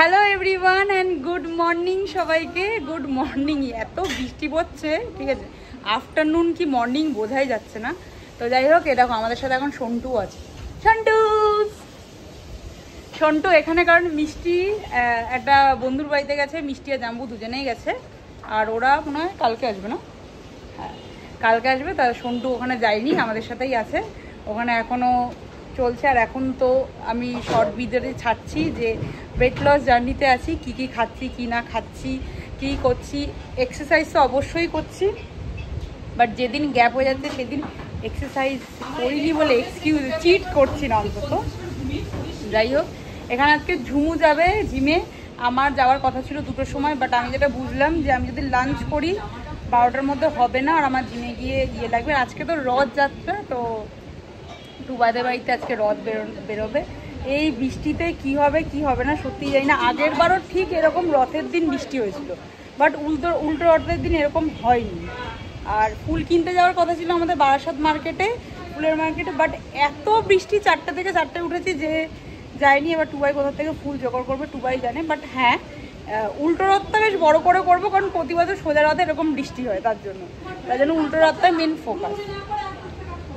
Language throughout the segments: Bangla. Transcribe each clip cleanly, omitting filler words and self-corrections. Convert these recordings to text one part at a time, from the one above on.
Hello everyone and good morning সবাইকে। Good morning. এত বৃষ্টি পড়ছে, ঠিক আছে, আফটারনুন কি মর্নিং বোঝাই যাচ্ছে না। তো যাই হোক, এ দেখো আমাদের সাথে এখন সন্টু আছে। সন্টু এখানে কারণ মিষ্টি একটা বন্ধুর বাড়িতে গেছে, মিষ্টি আর জাম্বু দুজনেই গেছে, আর ওরা মনে হয় কালকে আসবে না? হ্যাঁ, কালকে আসবে। তা সন্টু ওখানে যায়নি, আমাদের সাথেই আছে ওখানে, এখনও চলছে। আর এখন তো আমি শর্ট ভিডিওতে ছাড়ছি যে ওয়েট লস জার্নিতে আছি, কি কি খাচ্ছি কি না খাচ্ছি, কি করছি। এক্সারসাইজ তো অবশ্যই করছি, বাট যেদিন গ্যাপ হয়ে যাচ্ছে সেদিন এক্সারসাইজ করিনি বলে এক্সকিউজ, চিট করছি না অন্তত। যাই হোক, এখানে আজকে ঝুমু যাবে জিমে। আমার যাওয়ার কথা ছিল 2টোর সময়, বাট আমি যেটা বুঝলাম যে আমি যদি লাঞ্চ করি 12টার মধ্যে হবে না, আর আমার জিমে গিয়ে লাগবে। আজকে তো রথযাত্রা, তো টুবাদের বাড়িতে আজকে রথ বেরোবে। এই বৃষ্টিতে কি হবে কি হবে না সত্যি জানি না। আগের বারও ঠিক এরকম রথের দিন বৃষ্টি হয়েছিল, বাট উল্টো রথের দিন এরকম হয়নি। আর ফুল কিনতে যাওয়ার কথা ছিল আমাদের বারাসাত মার্কেটে, ফুলের মার্কেটে, বাট এত বৃষ্টি 4টা থেকে 4টায় উঠেছি যে যায়নি। এবার টুবাই কোথা থেকে ফুল জোগাড় করবে টুবাই জানে। বাট হ্যাঁ, উল্টো রথটা বেশ বড় করে করবো, কারণ প্রতি বছর সোজা রথে এরকম বৃষ্টি হয়, তার জন্য উল্টো রথটা মেন ফোকাস।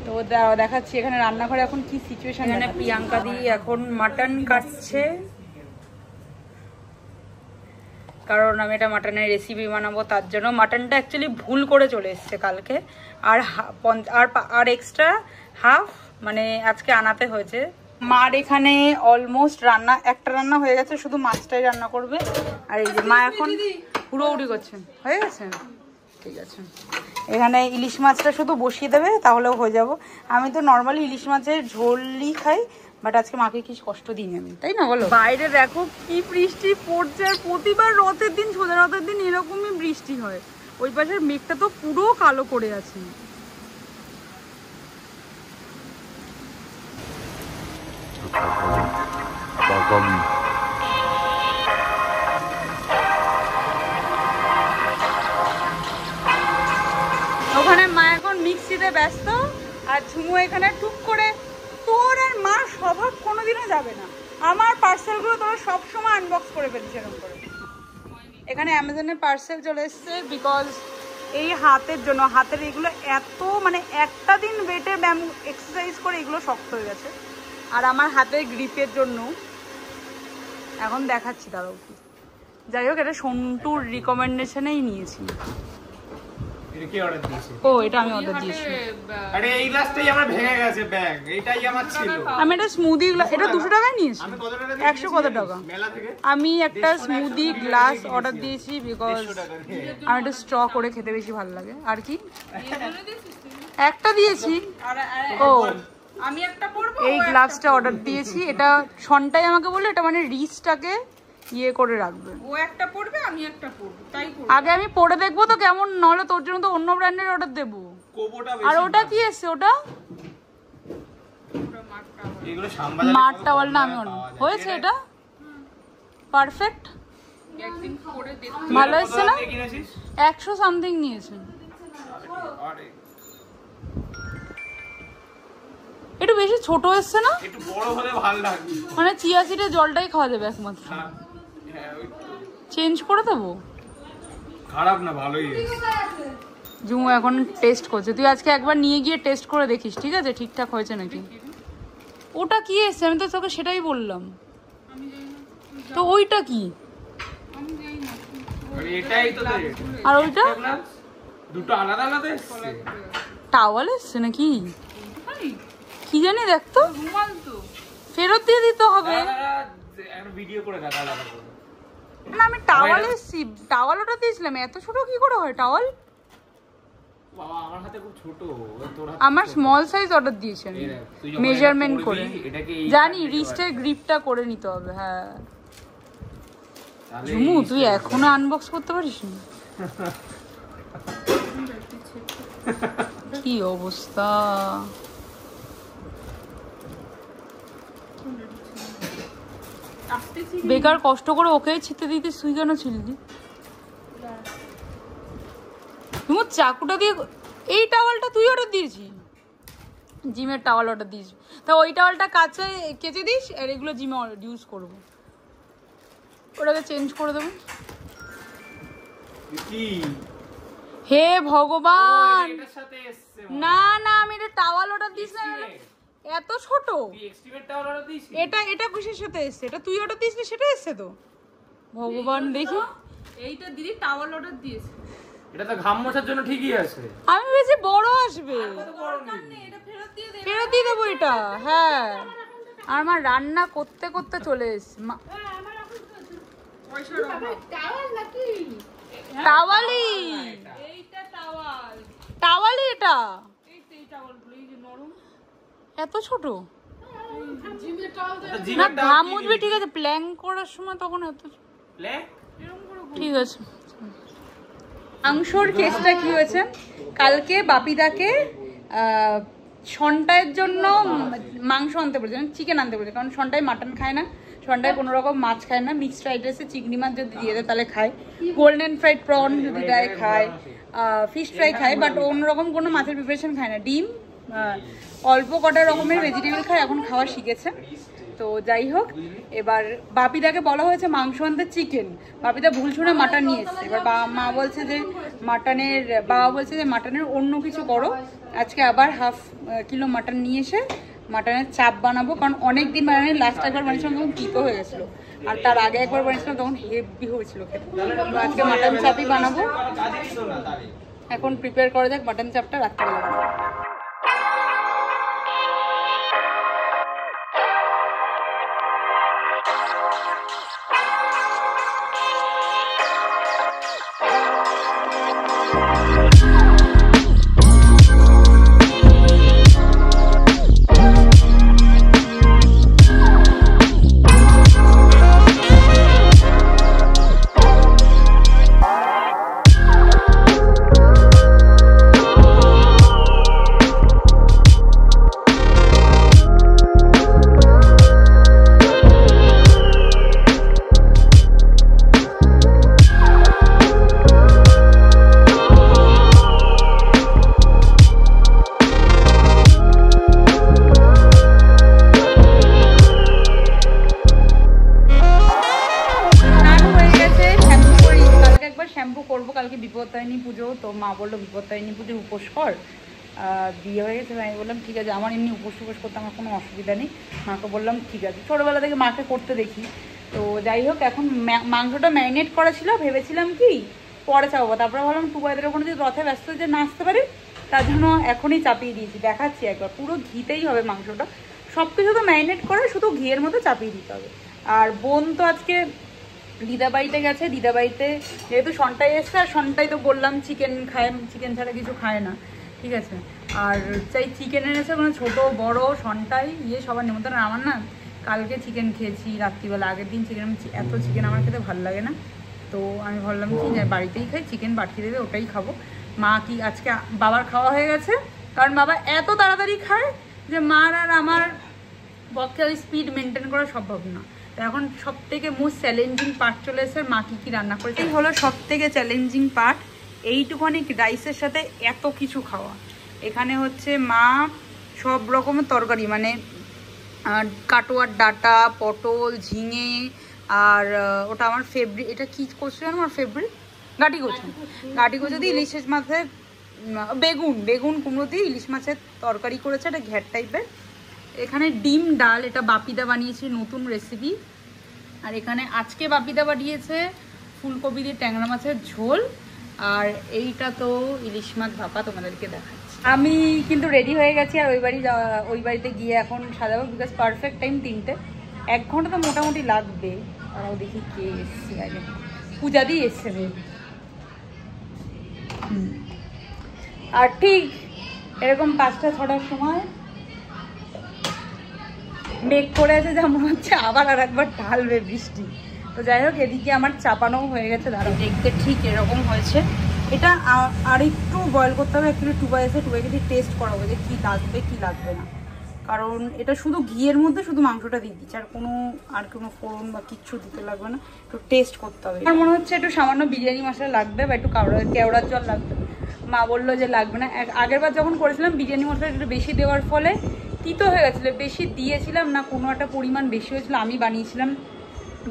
তো দেখাচ্ছি এখানে রান্নাঘরে এখন কি সিচুয়েশন। এখানে প্রিয়াঙ্কা দি এখন মাটন কাটছে, কারণ আমি এটা মাটনের রেসিপি বানাবো, তার জন্য। মাটনটা অ্যাকচুয়ালি ভুল করে চলে এসছে কালকে, আর এক্সট্রা হাফ মানে আজকে আনাতে হয়েছে। মার এখানে অলমোস্ট একটা রান্না হয়ে গেছে, শুধু মাছটাই রান্না করবে। আর এই যে মা এখন হুড়োহুড়ি করছেন, হয়ে গেছে, ঠিক আছে। এখানে ইলিশ মাছটা শুধু বসিয়ে দেবে, তাহলেও হয়ে যাব। আমি তো নর্মালি ইলিশ মাছের ঝোলই খাই, বাট আজকে মাকে কি কষ্ট দিই আমি, তাই না বলো? বাইরে দেখো কি বৃষ্টি পড়ছে, আর প্রতিবার রথের দিন, সোজা রথের দিন এরকমই বৃষ্টি হয়। ওই পাশের মেঘটা তো পুরো কালো করে আছে। ওখানে মা এখন মিক্সিতে ব্যস্ত, আর ঝুমু এখানে টুক করে। তোর আর মার স্বভাব কোনোদিনও যাবে না, আমার পার্সেলগুলো তোরা সবসময় আনবক্স করে ফেলিস এরকম করে। এখানে অ্যামাজনের পার্সেল চলে এসছে, বিকজ এই হাতের জন্য, হাতের এগুলো এত মানে একটা দিন বেটে ব্যায়াম এক্সারসাইজ করে এগুলো শক্ত হয়ে গেছে, আর আমার হাতের গ্রিপের জন্য। এখন দেখাচ্ছি তারাও কি। যাই হোক, এটা সন্টুর রিকমেন্ডেশনেই নিয়েছি। ও, এটা আমি অর্ডার দিয়েছি। আরে এই গ্লাসটাই আমার ভেঙে গেছে, ব্যাগ এটাই আমার ছিল। আমি একটা স্মুদি গ্লাস, এটা 200 টাকায় নিয়েছি। আমি কত টাকা 100 কত টাকা মেলা থেকে? আমি একটা স্মুদি গ্লাস অর্ডার দিয়েছি, বিকজ আমি একটু স্ট্র করে খেতে বেশি ভালো লাগে। আর কি একটা দিয়েছি। ও, আমি একটা পরবো। এই গ্লাসটা অর্ডার দিয়েছি, এটা সনটাই আমাকে বললো এটা মানে রিচটাকে ইয়ে করে রাখবে। ও একটা পরবে, আমি একটা পরবো, তাই আগে আমি পরে দেখবো তো কেমন, নাহলে তোর জন্য তো অন্য ব্র্যান্ডের অর্ডার দেবো। আর ওটা কি এসছে? ওটা মার টাওয়াল না, আমি হয়েছে এটা পারফেক্ট, ভালো এসছে না? 100 সামথিং নিয়েছে। একটু বেশি ছোট এসছে না? একটু বড় হলে ভালো লাগবে, মানে চিয়া সিডের জলটাই খাওয়া যাবে একমাত্র। চেঞ্জ করে দেবো? খারাপ না, ভালোই। জুমু এখন টেস্ট করছে, তুই আজকে একবার নিয়ে গিয়ে টেস্ট করে দেখিস, ঠিক আছে, ঠিকঠাক হয়েছে নাকি। ওটা কি এসছে? আমি তো তোকে সেটাই বললাম। তো ওইটা কি? এটাই তো। আর ওইটা দুটো আলাদা আলাদা এসছে। টাওয়াল এসছে নাকি কি জানি, দেখ তো। ফেরত দিয়ে দিতে হবে। ভিডিও করে দেখা আলাদা করে না, আমি টাওয়াল এসছি, টাওয়াল ওটা দিয়েছিলাম। এত ছোট কি করে হয় টাওয়াল? বাবা আমার হাতে খুব ছোট, তোর হাতে আমার স্মল সাইজ অর্ডার দিয়েছি আমি, মেজারমেন্ট করে। জানি রিস্টের গ্রিপটা করে নিতে হবে। হ্যাঁ ঝুমু, তুই এখনো আনবক্স করতে পারিস না? কি অবস্থা! বেকার কষ্ট করে ওকে ছিটতে দিতে সুই কেন ছিললি? তুমি চাকুটা দিয়ে। এই টাওয়ালটা তুই অর্ডার দিয়েছিস? জিমের টাওয়াল অর্ডার দিয়েছি, তা ওই টাওয়ালটা কেচে দিস, আর এগুলো জিমে ইউজ করবো। ওটাকে চেঞ্জ করে দেবো। কি হে ভগবান, এটার সাথে এসছে না না আমি এটা টাওয়াল অর্ডার দিস না, এত ছোট। তুই এক্সট্রিমেট টাওয়াল অর্ডার দিয়েছিস? এটা কিসের সাথে এসছে? এটা তুই অর্ডার দিস না, সেটা এসছে তো। ভগবান দেখি, এইটা দিদি টাওয়াল অর্ডার দিয়েছে। এটা তো ঘাম মোছার জন্য ঠিকই আছে। আমি ভেবেছি বড় আসবে, ফেরত দিয়ে দেবো এটা। হ্যাঁ, আর আমার রান্না করতে করতে চলে এসছে। টাওয়ালি, টাওয়ালি এটা এত ছোট না, ঘাম মুছবে ঠিক আছে, প্ল্যান করার সময় তখন এত ঠিক আছে। মাংসর কেসটা কি হয়েছে, কালকে বাপিদাকে সন্টায়ের জন্য মাংস আনতে বলেছে, চিকেন আনতে বলেছে, কারণ সন্টায় মাটন খায় না, সন্টায় কোনো রকম মাছ খায় না। মিক্সড ফ্রাইড রাইসে চিংড়ি মাছ যদি দিয়ে দেয় তাহলে খায়, গোল্ডেন ফ্রাইড প্রন যদি দেয় খায়, ফিশ ফ্রাই খায়, বাট অন্যরকম কোনো মাছের প্রিপারেশন খায় না। ডিম, অল্প কটা রকমের ভেজিটেবল খায়, এখন খাওয়া শিখেছে। তো যাই হোক, এবার বাপিদাকে বলা হয়েছে মাংস আনতে চিকেন, বাপিদা ভুল শুনে মাটন নিয়ে এসছে। এবার বাবা বলছে যে মাটনের অন্য কিছু করো, আজকে আবার হাফ কিলো মাটন নিয়ে এসে মাটনের চাপ বানাবো, কারণ অনেক দিন মানে লাস্ট একবার বানিয়েছিলাম তখন তিতো হয়ে গেছিলো, আর তার আগে একবার বানিয়েছিলাম তখন হেভি হয়েছিল খেতে। তো আজকে মাটন চাপই বানাবো, এখন প্রিপেয়ার করা যাক মাটন চাপটা রাত্রিবেলা বানাবো। কালকে বিপত্তারিণী পুজো, তো মা বললো বিপত্তারিণী পুজো উপোস কর, বিয়ে হয়ে গেছে। আমি বললাম ঠিক আছে, আমার এমনি উপোস করতে আমার কোনো অসুবিধা নেই। মাকে বললাম ঠিক আছে, ছোটোবেলা থেকে মাকে করতে দেখি। তো যাই হোক, এখন মাংসটা ম্যারিনেট করা ছিল, ভেবেছিলাম কি পরে চাপাবো, তারপরে ভাবলাম টুবাইদের ওখানে যদি রথে ব্যস্ত যে না আসতে পারি, তার জন্য এখনই চাপিয়ে দিয়েছি। দেখাচ্ছি একবার, পুরো ঘিতেই হবে মাংসটা, সব কিছু তো ম্যারিনেট করে শুধু ঘিয়ের মধ্যে চাপিয়ে দিতে হবে। আর বোন তো আজকে দিদাবাড়িতে গেছে, দিদাবাড়িতে যেহেতু সন্টাই এসছে, আর সন্টাই তো বললাম চিকেন খায়, চিকেন ছাড়া কিছু খায় না, ঠিক আছে। আর চাই চিকেন এনেছে, মানে ছোটো বড়ো সন্টাই সবার নিমন্ত্রণ। আমার না কালকে চিকেন খেয়েছি রাত্রিবেলা, আগের দিন চিকেন, এত চিকেন আমার খেতে ভালো লাগে না, তো আমি ভাবলাম কি যে বাড়িতেই খাই, চিকেন পাঠিয়ে দেবে, ওটাই খাবো। মা কি আজকে বাবার খাওয়া হয়ে গেছে, কারণ বাবা এত তাড়াতাড়ি খায় যে মার আর আমার পক্ষে ওই স্পিড মেনটেন করা সম্ভব না। এখন সব থেকে মোস্ট চ্যালেঞ্জিং পার্ট চলে এসে মা কী রান্না করেছে, এই হলো সব থেকে চ্যালেঞ্জিং পার্ট, এইটুখানি রাইসের সাথে এত কিছু খাওয়া। এখানে হচ্ছে মা সব রকমের তরকারি, মানে কাটোয়ার ডাঁটা, পটল, ঝিঙে, আর ওটা আমার ফেভারিট, এটা কী করছে আমার ফেভারিট, গাটি কচু দিয়ে ইলিশ মাছের বেগুন কুমড়ো দিয়ে ইলিশ মাছের তরকারি করেছে, এটা ঘ্যাট টাইপের। এখানে ডিম ডাল, এটা বাপিদা বানিয়েছে, নতুন রেসিপি। আর এখানে আজকে বাপিদা বানিয়েছে ফুলকপি দিয়ে ট্যাংরা মাছের ঝোল, আর এইটা তো ইলিশ মাছ ভাপা, তোমাদেরকে দেখাচ্ছি। আমি কিন্তু রেডি হয়ে গেছি, আর ওই বাড়িতে গিয়ে এখন সাজাবো, বিকজ পারফেক্ট টাইম 3টে, 1 ঘন্টা তো মোটামুটি লাগবে। আর দেখি কে এসছে, আগে পূজা দিয়ে এসছে মেয়ে। আর ঠিক এরকম 5টা-6টার সময় মেঘ করে আছে, যা মনে হচ্ছে আবার আর একবার ঢালবে বৃষ্টি। তো যাই হোক, এদিকে আমার চাপানো হয়ে গেছে, দাঁড়াও দেখতে ঠিক এরকম হয়েছে। এটা আর একটু বয়েল করতে হবে, একটু টুবাইকে ঠিক টেস্ট করা হবে যে কী লাগবে কী লাগবে না, কারণ এটা শুধু ঘিয়ের মধ্যে শুধু মাংসটা দিয়ে দিচ্ছে, আর কোনো ফোড়ন বা কিচ্ছু দিতে লাগবে না, একটু টেস্ট করতে হবে। আমার মনে হচ্ছে একটু সামান্য বিরিয়ানি মশলা লাগবে, বা একটু কেওড়ার জল লাগবে। মা বললো যে লাগবে না, আগেরবার যখন করেছিলাম বিরিয়ানি মশলা একটু বেশি দেওয়ার ফলে তিতো হয়ে গেছিলো, বেশি দিয়েছিলাম না, কোনো একটা পরিমাণ বেশি হয়েছিল। আমি বানিয়েছিলাম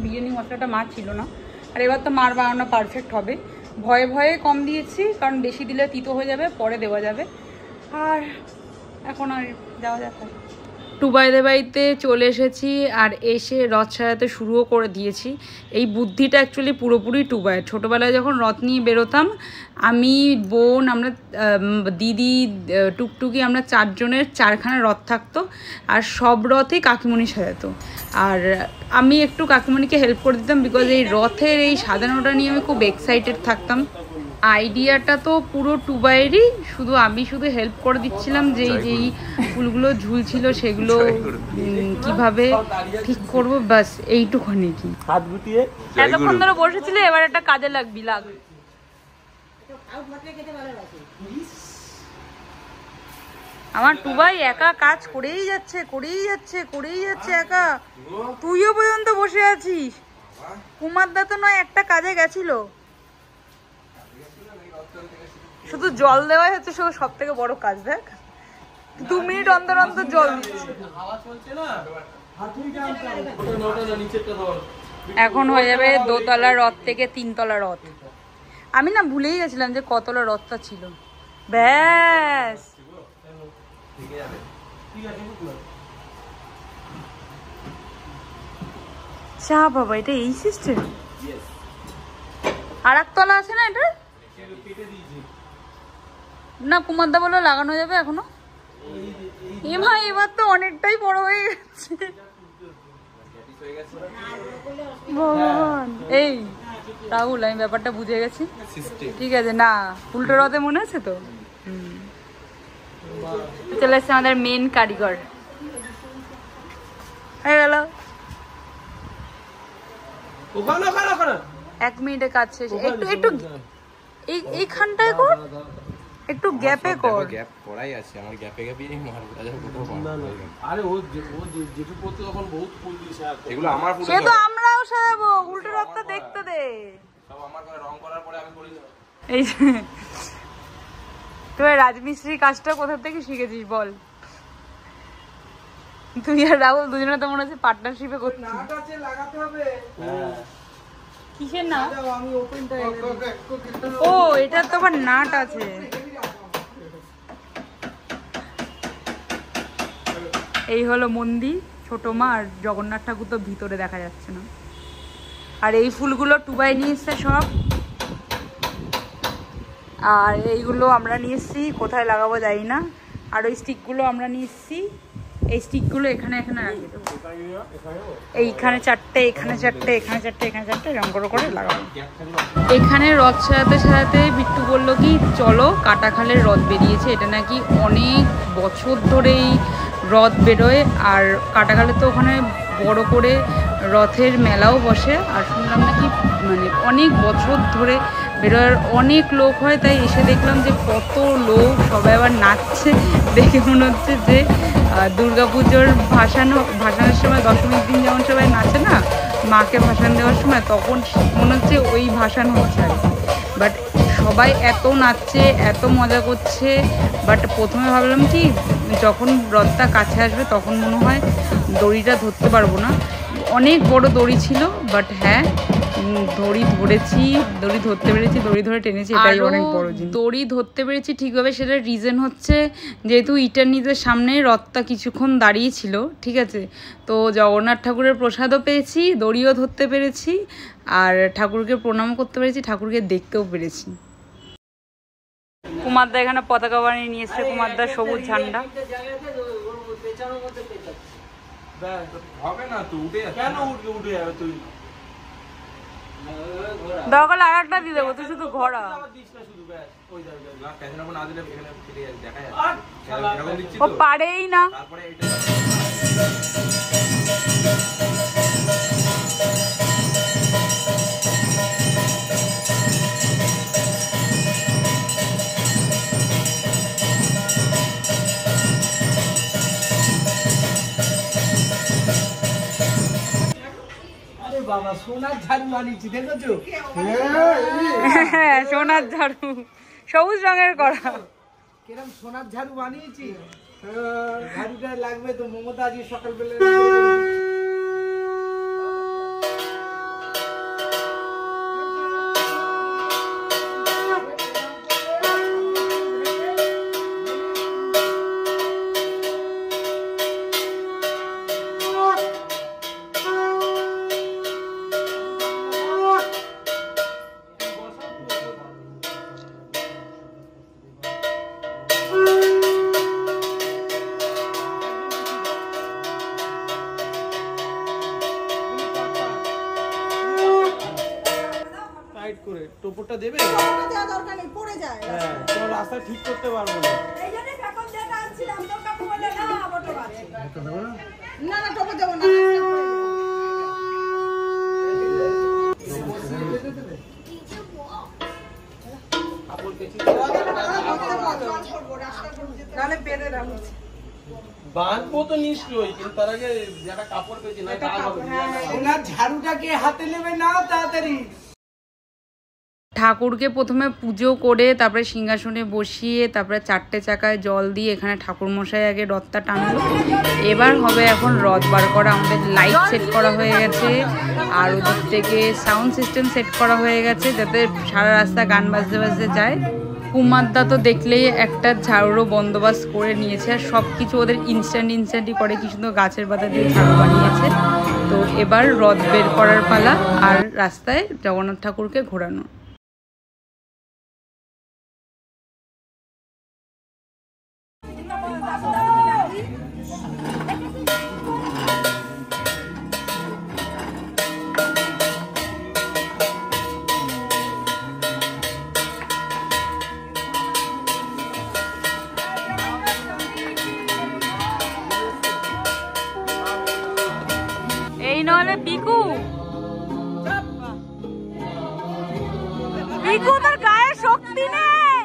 বিরিয়ানি মশলাটা মার ছিল না। আর এবার তো মার বানানো পারফেক্ট হবে। ভয়ে ভয়ে কম দিয়েছি, কারণ বেশি দিলে তিতো হয়ে যাবে, পরে দেওয়া যাবে। আর এখন আর যাওয়া যাক। টুবাইদের বাড়িতে চলে এসেছি আর এসে রথ সাজাতে শুরুও করে দিয়েছি। এই বুদ্ধিটা অ্যাকচুয়ালি পুরোপুরি টুবাইয়ের। ছোটোবেলায় যখন রথ নিয়ে বেরোতাম, আমি, বোন, আমরা দিদি, টুকটুকি, আমরা 4 জনের 4খানা রথ থাকতো। আর সব রথেই কাকিমণি সাজাতো। আর আমি একটু কাকিমণিকে হেল্প করে দিতাম, বিকজ এই রথের এই সাজানোটা নিয়ে আমি খুব এক্সাইটেড থাকতাম। আইডিয়াটা তো পুরো টুবাইয়েরই, আমি শুধু হেল্প করে দিচ্ছিলাম যে যেই ফুলগুলো ঝুলছিল সেগুলো কিভাবে ঠিক করব, বাস এইটুখানি। কি হাত গুটিয়ে এতক্ষণ ধরে বসেছিলে, এবার একটা কাজে লাগবি। আমার টুবাই একা কাজ করেই যাচ্ছে একা। তুইও পর্যন্ত বসে আছিস। কুমারদা তো নয় একটা কাজে গেছিল, শুধু জল দেওয়াই হচ্ছে সব থেকে বড় কাজ। দেখ 2 মিনিট অন্তর অন্তর জল দিচ্ছে। এখন হয়ে যাবে 2 তলা রথ থেকে 3 তলা রথ। আমি না ভুলেই গেছিলাম যে কতলা রথটা ছিল। ব্যাস চা বাবা, এটা এই সিস্টেম। আর এক তলা আছে না এটা? না, কুমারদা বলে লাগানো যাবে এখনো। এবার তো অনেকটাই বড় হয়ে গেছে। এই রাহুল, আমি ব্যাপারটা বুঝে গেছি, ঠিক আছে না? উল্টো রথে মনে আছে তো। চলে এসছে আমাদের মেন কারিগর। হয়ে গেল 1 মিনিটে কাজ শেষ। একটু এইখানটায় কর, একটু গ্যাপে কর। গ্যাপ করাই আছে আমার, গ্যাপে গ্যাপেই মারবো। আরে ও যেটু করতে তখন বহুত ফুল দিছে। এগুলো আমার ফুল, সে তো আমরাও সাজাবো। উল্টো রথটা দেখতে দে। সব আমার করে রং করার পরে আমি করি। এই তুই রাজমিস্ত্রির কাজটা কোথা থেকে শিখেছিস বল? তুই আর রাহুল দুজনে তো মনে হচ্ছে পার্টনারশিপে করছিস। নাট আছে, লাগাতে হবে। কিসের নাট? ও, এটা তো আবার নাট আছে। এই হলো মন্দির। ছোট মা আর জগন্নাথ ঠাকুর তো ভিতরে দেখা যাচ্ছে না। আর এই ফুলগুলো টুবাই নিয়ে এসছে সব। আর এইগুলো আমরা নিয়ে এসছি, কোথায় লাগাবো জানি না। আর ওই স্টিকগুলো আমরা নিয়ে এসছি। এই স্টিকগুলো এখানে রাখিয়ে দেবো। এইখানে 4টে, এখানে 4টে, এখানে 4টে, এখানে 4টে, এরকম করে লাগাবো। এখানে রথ সাজাতে বিট্টু বললো কি চলো, কাটাখালের রথ বেরিয়েছে। এটা নাকি অনেক বছর ধরেই রথ বেরোয়। আর কাটাখালে তো ওখানে বড় করে রথের মেলাও বসে। আর শুনলাম নাকি মানে অনেক বছর ধরে বেরোয়, অনেক লোক হয়। তাই এসে দেখলাম যে কত লোক, সবাই আবার নাচছে। দেখে মনে হচ্ছে যে দুর্গাপুজোর ভাসানের সময় দশমীর দিন যেমন সবাই নাচে না, মাকে ভাসান দেওয়ার সময়, তখন মনে হচ্ছে ওই ভাসান হচ্ছে আর কি। বাট সবাই এত নাচছে, এত মজা করছে। বাট প্রথমে ভাবলাম কি যখন রথটা কাছে আসবে তখন মনে হয় দড়িটা ধরতে পারবো না। অনেক বড় দড়ি ছিল, বাট হ্যাঁ দড়ি ধরেছি, দড়ি ধরতে পেরেছি, দড়ি ধরে টেনেছি, এটাই অনেক বড় জিনিস। দড়ি ধরতে পেরেছি ঠিকভাবে, সেটার রিজন হচ্ছে যেহেতু ইটার্নিদের সামনে রথটা কিছুক্ষণ দাঁড়িয়ে ছিল, ঠিক আছে? তো জগন্নাথ ঠাকুরের প্রসাদও পেয়েছি, দড়িও ধরতে পেরেছি, আর ঠাকুরকে প্রণাম করতে পেরেছি, ঠাকুরকে দেখতেও পেরেছি। কুমারদা এখানে পতাকা বানিয়ে নিয়ে এসছে, কুমারদার সবুজ ঝান্ডা। হবে না তো, উঠে যাচ্ছে। কেন উঠে যাবে তুই? দরকার আর একটা দিয়ে দেবো, তুই শুধু ঘোরা। ও পারেই না। বাবা সোনার ঝাড়ু আনিছি, দেখেছো? হ্যাঁ, সোনার ঝাড়ু, সবুজ রঙের করা। কিরম সোনার ঝাড়ু বানিয়েছি। ঝাড়ুটা লাগবে তো, মমতা আজকে সকালবেলা টাইট করে টোপরটা দেবে টোপরটা দেওয়া দরকার নেই, পড়ে যায়। হ্যাঁ তোমার রাস্তা ঠিক করতে পারবো না। এই জন্য কাকন যেটা আনছিলাম তো কাকু বলে না টোপর আছে। না না টোপর দেবো না, নাহলে বেড়ে রাখবো। বাঁধবো তো নিশ্চয়ই, কিন্তু তার আগে একটা কাপড় পেয়েছি না, ওনার ঝাড়ুটাকে হাতে নেবে না তাড়াতাড়ি। ঠাকুরকে প্রথমে পুজো করে তারপরে সিংহাসনে বসিয়ে তারপরে 4টে চাকায় জল দিয়ে এখানে ঠাকুর মশাই আগে রথটা টানলো। এবার হবে এখন রথ বার করা। আমাদের লাইট সেট করা হয়ে গেছে আর ওদিক থেকে সাউন্ড সিস্টেম সেট করা হয়ে গেছে যাতে সারা রাস্তা গান বাজতে বাজতে যায়। কুমারদা তো দেখলেই একটা ঝাড়ুরও বন্দোবস্ত করে নিয়েছে আর সব কিছু ওদের ইনস্ট্যান্টই করে, কি সুন্দর গাছের পাতা দিয়ে ঝাড়ু বানিয়েছে। তো এবার রথ বের করার পালা আর রাস্তায় জগন্নাথ ঠাকুরকে ঘোরানো। এই নহলে পিকু তোর গায়ে শক্তি নেই।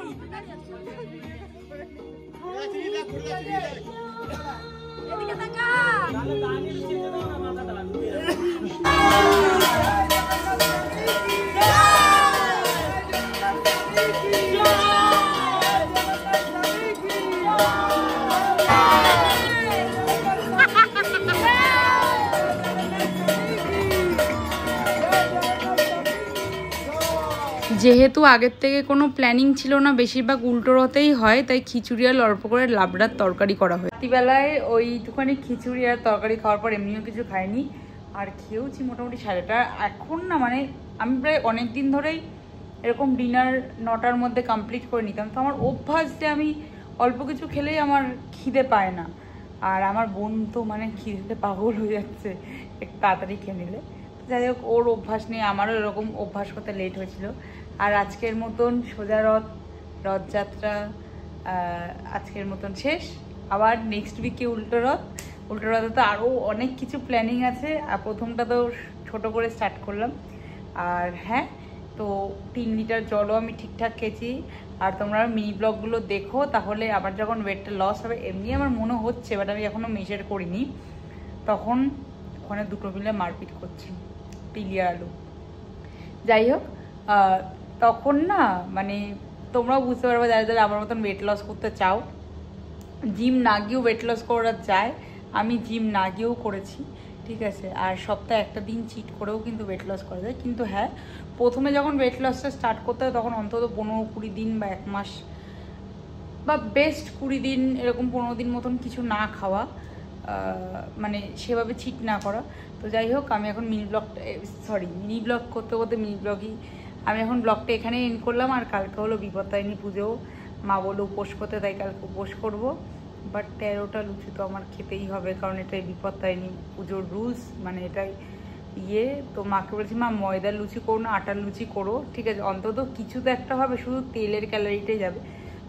যেহেতু আগের থেকে কোনো প্ল্যানিং ছিল না, বেশিরভাগ উল্টো রথেই হয়, তাই খিচুড়ি আর অল্প করে লাবড়ার তরকারি করা হয়। রাত্রিবেলায় ওইটুখানি খিচুড়ি আর তরকারি খাওয়ার পর এমনিও কিছু খাইনি আর খেয়েওছি মোটামুটি 8:30। এখন না মানে আমি প্রায় অনেক দিন ধরেই এরকম ডিনার 9টার মধ্যে কমপ্লিট করে নিতাম। তো আমার অভ্যাস যে আমি অল্প কিছু খেলেই আমার খিদে পায় না, আর আমার বোন তো মানে খিদেতে পাগল হয়ে যাচ্ছে একটু তাড়াতাড়ি খেয়ে নিলে। যাই হোক, ওর অভ্যাস নেই, আমারও এরকম অভ্যাস করতে লেট হয়েছিল। আর আজকের মতন সোজা রথযাত্রা আজকের মতন শেষ। আবার নেক্সট উইকে উল্টো রথে তো আরও অনেক কিছু প্ল্যানিং আছে। আর প্রথমটা তো ছোট করে স্টার্ট করলাম। আর হ্যাঁ, তো 3 লিটার জলও আমি ঠিকঠাক খেয়েছি। আর তোমরা মিনি ব্লগগুলো দেখো, তাহলে আবার যখন ওয়েটটা লস হবে, এমনি আমার মনে হচ্ছে বাট আমি এখনও মেজার করিনি, তখন ওখানে দুটো মিলে মারপিট করছি পিলিয়া আলু। যাই হোক, তখন না মানে তোমরাও বুঝতে পারবে যারা আমার মতন ওয়েট লস করতে চাও। জিম না গিয়েও ওয়েট লস করা যায়, আমি জিম না গিয়েও করেছি, ঠিক আছে। আর সপ্তাহে একটা দিন চিট করেও কিন্তু ওয়েট লস করা যায়। কিন্তু হ্যাঁ, প্রথমে যখন ওয়েট লসটা স্টার্ট করতে হয় তখন অন্তত 15-20 দিন বা 1 মাস বা বেস্ট 20 দিন এরকম 15 দিন মতন কিছু না খাওয়া, মানে সেভাবে চিট না করা। তো যাই হোক, আমি এখন মিনি ব্লগ করতে করতে আমি এখন ব্লগটা এখানেই এন্ড করলাম। আর কালকে হলো বিপত্তারিণী পুজো, মা বললো উপোস করতে, তাই কালকে উপোস করবো। বাট 13টা লুচি তো আমার খেতেই হবে, কারণ এটাই বিপত্তারিণী পুজোর রুলস, মানে এটাই তো মাকে বলেছি, মা ময়দার লুচি করো না আটার লুচি করো, ঠিক আছে, অন্তত কিছু তো একটা হবে, শুধু তেলের ক্যালোরিটাই যাবে,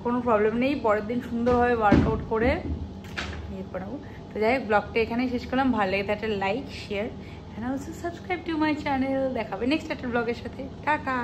কোনো প্রবলেম নেই। পরের দিন সুন্দরভাবে ওয়ার্কআউট করে করাবো। তো যাই হোক, ব্লগটা এখানেই শেষ করলাম। ভালো লেগে থাকলে like, share and also subscribe to my channel. দেখাবে নেক্সট একটা ব্লগের সাথে। টাটা।